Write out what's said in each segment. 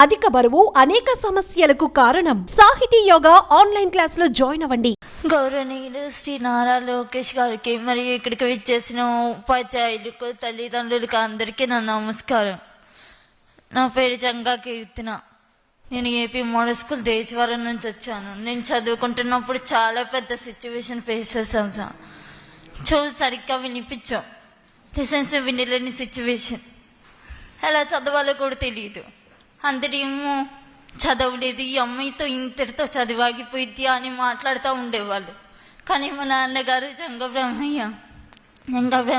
అధిక బరువు అనేక సమస్యలకు కారణం. సాహితీ యోగా ఆన్లైన్ క్లాస్ లో జాయిన్ అవ్వండి. గౌరవనీయులు శ్రీ నారా లోకేష్ గారికి మరియు ఇక్కడికి విచ్చేసిన ఉపాధ్యాయులకు, తల్లిదండ్రులకు అందరికీ నా నమస్కారం. నా పేరు జంగా కీర్తన. నేను ఏపీ మోడల్ స్కూల్ దేశవరం నుంచి వచ్చాను. నేను చదువుకుంటున్నప్పుడు చాలా పెద్ద సిచ్యువేషన్ ఫేస్ చేశాను సార్. చెవు సరిగ్గా వినిపించాం, లెసన్స్ వినలేని సిచ్యువేషన్, ఎలా చదవాలో కూడా తెలియదు. అందరేమో చదవలేదు, ఈ అమ్మాయితో ఇంతటితో చదివాగిపోయిద్ది అని మాట్లాడుతూ ఉండేవాళ్ళు. కానీ మా నాన్నగారు జంగా బ్రహ్మయ్య గారు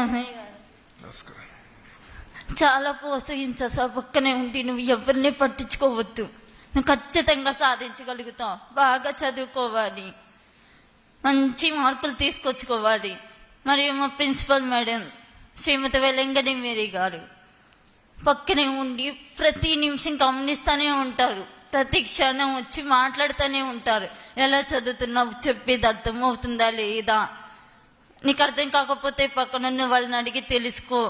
చాలా ప్రోత్సహించారు సార్. పక్కనే ఉండి నువ్వు ఎవరిని పట్టించుకోవద్దు, నువ్వు ఖచ్చితంగా సాధించగలుగుతావు, బాగా చదువుకోవాలి, మంచి మార్కులు తీసుకొచ్చుకోవాలి. మరియు మా ప్రిన్సిపల్ మేడం శ్రీమతి వెలంగని మేరీ గారు పక్కనే ఉండి ప్రతి నిమిషం గమనిస్తూనే ఉంటారు, ప్రతి క్షణం వచ్చి మాట్లాడుతూనే ఉంటారు. ఎలా చదువుతున్నావు, చెప్పేది అర్థం అవుతుందా లేదా, నీకు అర్థం కాకపోతే పక్కనున్న వాళ్ళని అడిగి తెలుసుకో.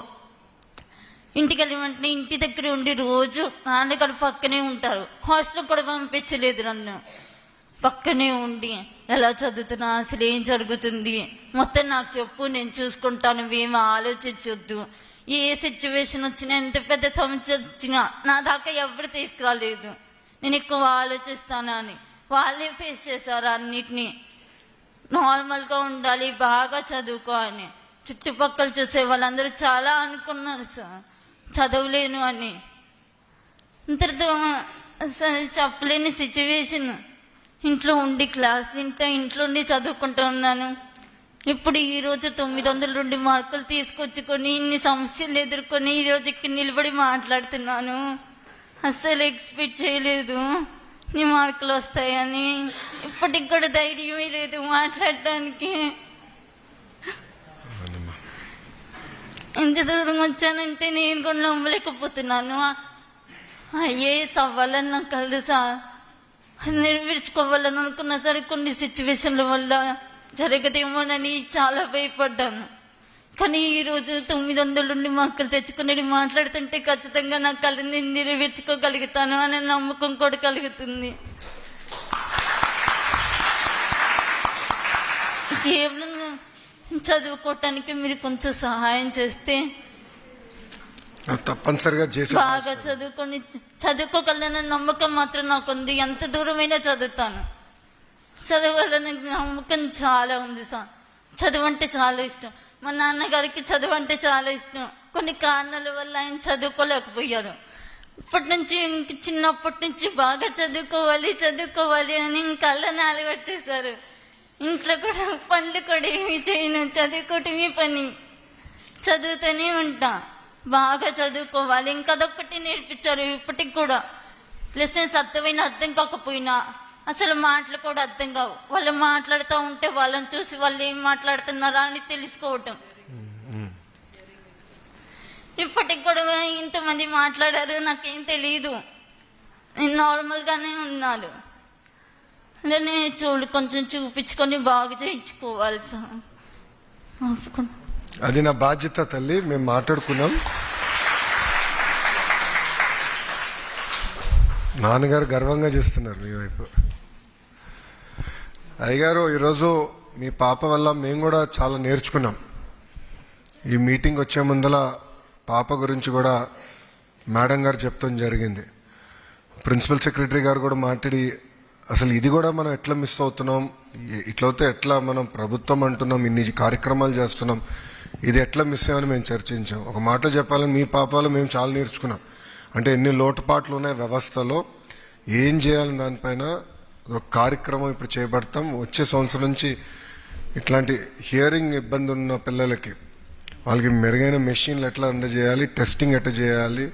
ఇంటికి వెళ్ళి వెంటనే ఇంటి దగ్గర ఉండి రోజు నాన్నగారు పక్కనే ఉంటారు. హాస్టల్ కూడా పంపించలేదు నన్ను, పక్కనే ఉండి ఎలా చదువుతున్నా, అసలు ఏం జరుగుతుంది మొత్తం నాకు చెప్పు, నేను చూసుకుంటాను, ఏమి ఆలోచించొద్దు. ఏ సిచ్యువేషన్ వచ్చినా, ఎంత పెద్ద సమస్య వచ్చినా నా దాకా ఎవరు తీసుకురాలేదు. నేను ఎక్కువ ఆలోచిస్తాను అని వాళ్ళే ఫేస్ చేశారు అన్నిటినీ. నార్మల్గా ఉండాలి, బాగా చదువుకో అని. చుట్టుపక్కల చూసే వాళ్ళందరూ చాలా అనుకున్నారు సార్ చదవలేను అని. ఇంతటితో చెప్పలేని సిచ్యువేషన్. ఇంట్లో ఉండి క్లాస్ తింటా, ఇంట్లో ఉండి చదువుకుంటూ ఉన్నాను. ఇప్పుడు ఈరోజు 902 మార్కులు తీసుకొచ్చుకొని ఇన్ని సమస్యలు ఎదుర్కొని ఈరోజు ఇక్కడ నిలబడి మాట్లాడుతున్నాను. అస్సలు ఎక్స్పెక్ట్ చేయలేదు నీ మార్కులు వస్తాయని. ఇప్పటికి కూడా ధైర్యమే లేదు మాట్లాడటానికి. ఎంత దూరం వచ్చానంటే నేను కూడా నమ్మలేకపోతున్నాను. ఐఏఎస్ అవ్వాలని నాకు కలుసా నెరవేర్చుకోవాలని అనుకున్నా సరే కొన్ని సిచ్యువేషన్ల వల్ల జరగదేమోనని చాలా భయపడ్డాను. కానీ ఈరోజు 902 మార్కులు తెచ్చుకుని మాట్లాడుతుంటే ఖచ్చితంగా నా కళని నెరవేర్చుకోగలుగుతాను అనే నమ్మకం కూడా కలుగుతుంది. కేవలం చదువుకోవటానికి మీరు కొంచెం సహాయం చేస్తే తప్పనిసరిగా బాగా చదువుకోగలనన్న నమ్మకం మాత్రం నాకుంది. ఎంత దూరమైనా చదువుతాను, చదవాలని నమ్మకం చాలా ఉంది సార్. చదువు అంటే చాలా ఇష్టం. మా నాన్నగారికి చదువు అంటే చాలా ఇష్టం. కొన్ని కారణాల వల్ల ఆయన చదువుకోలేకపోయారు. ఇప్పటి నుంచి చిన్నప్పటి నుంచి బాగా చదువుకోవాలి అని కళ్ళని అలవాటు చేశారు. ఇంట్లో కూడా పనులు కూడా ఏమీ చేయను, చదువుకోవటమే పని, చదువుతూనే ఉంటా. బాగా చదువుకోవాలి, ఇంకదొక్కటి నేర్పించారు. ఇప్పటికి కూడా లెసన్స్ అర్థమైనా అర్థం కాకపోయినా అసలు మాటలు కూడా అర్థం కావు. వాళ్ళు మాట్లాడుతూ ఉంటే వాళ్ళని చూసి వాళ్ళు ఏం మాట్లాడుతున్నారా అని తెలుసుకోవటం. ఇప్పటికి కూడా ఇంతమంది మాట్లాడారు, నాకేం తెలియదు, నేను నార్మల్గానే ఉన్నాను. నేను కొంచెం చూపించుకొని బాగు చేయించుకోవాలి సార్. అది నా బాధ్యత తల్లి, మేము మాట్లాడుకున్నాం. నాన్నగారు గర్వంగా చేస్తున్నారు మీ వైపు. అయ్యగారు, ఈరోజు మీ పాప వల్ల మేము కూడా చాలా నేర్చుకున్నాం. ఈ మీటింగ్ వచ్చే ముందల పాప గురించి కూడా మేడం గారు చెప్తాం జరిగింది. ప్రిన్సిపల్ సెక్రటరీ గారు కూడా మాట్లాడి అసలు ఇది కూడా మనం ఎట్లా మిస్ అవుతున్నాం, ఇట్లయితే ఎట్లా మనం ప్రభుత్వం అంటున్నాం, ఇన్ని కార్యక్రమాలు చేస్తున్నాం, ఇది ఎట్లా మిస్ అయ్యామని మేము చర్చించాం. ఒక మాటలో చెప్పాలని మీ పాపలో మేము చాలా నేర్చుకున్నాం. అంటే ఎన్ని లోటుపాట్లు ఉన్నాయి వ్యవస్థలో, ఏం చేయాలని దానిపైన ఒక కార్యక్రమం ఇప్పుడు చేపడతాం. వచ్చే సంవత్సరం నుంచి ఇట్లాంటి హియరింగ్ ఇబ్బంది ఉన్న పిల్లలకి వాళ్ళకి మెరుగైన మెషిన్లు ఎట్లా అందజేయాలి, టెస్టింగ్ ఎట్లా చేయాలి,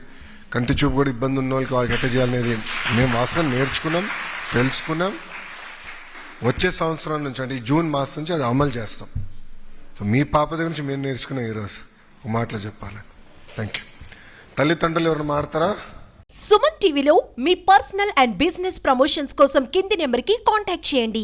కంటి చూపు కూడా ఇబ్బంది ఉన్న వాళ్ళకి ఎట్లా చేయాలనేది మేము వాస్తవం నేర్చుకున్నాం, తెలుసుకున్నాం. వచ్చే సంవత్సరం నుంచి అంటే ఈ జూన్ మాసం నుంచి అది అమలు చేస్తాం. సో మీ పాప దగ్గర నుంచి మేము నేర్చుకున్నాం. ఈరోజు ఒక మాటలో చెప్పాలని థ్యాంక్ యూ. తల్లిదండ్రులు ఎవరైనా మాడతారా? సుమన్ టీవీలో మీ పర్సనల్ అండ్ బిజినెస్ ప్రమోషన్స్ కోసం కింది నెంబర్కి కాంటాక్ట్ చేయండి.